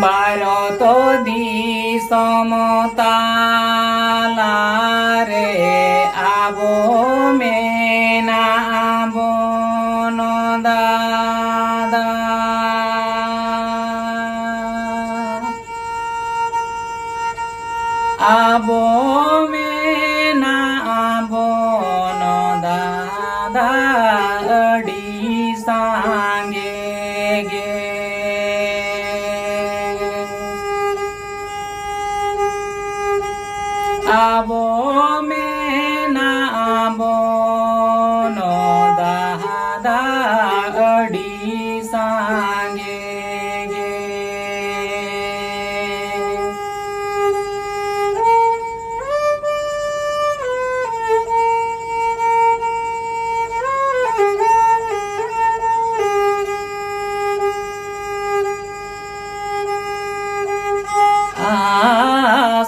भारत दिसम तालारे आबो मेना बन दादा आबो मेना बन दादा अडी सांगे गे आबो मेना बन दादा अडी सांगे गे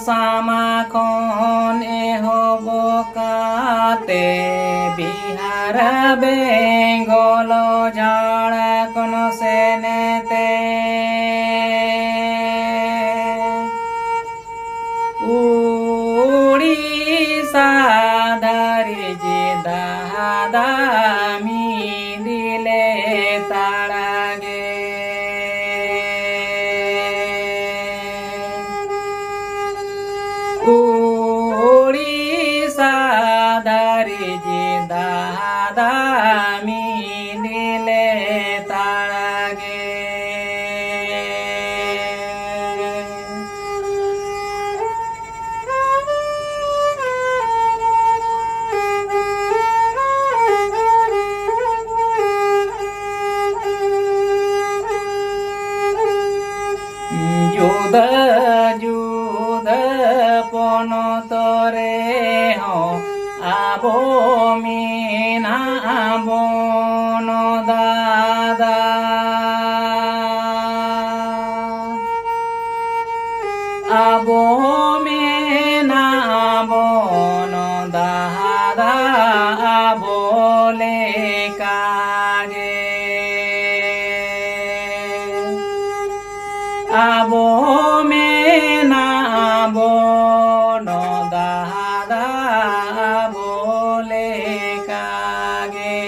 सामा कौन हब काते बिहार बेंगल झाड़खंड सेनेते उड़ीसा धारी जे दादा मिदिले ताड़ागे उड़ीसा धारी जे दादा मिदिले ताड़ागे युद्ध युद्ध पनतरे आबो मेना बन दादा आबो मेना बन दादा बोले कागे आबो मेना बन दादा बोले कागे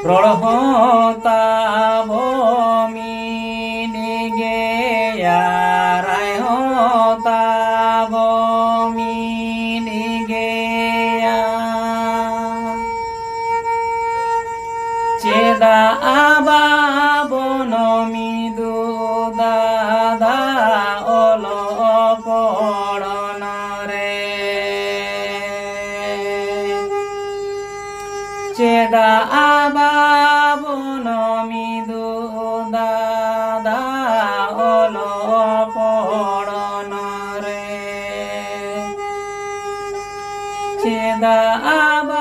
प्रहता भूमि गया राय होता भूमि गया चेदा आबा बनमिदु दादा ओलो पड़न रे चेदा आबा बनमिदु दादा ओलो पड़न रे चेदा आबा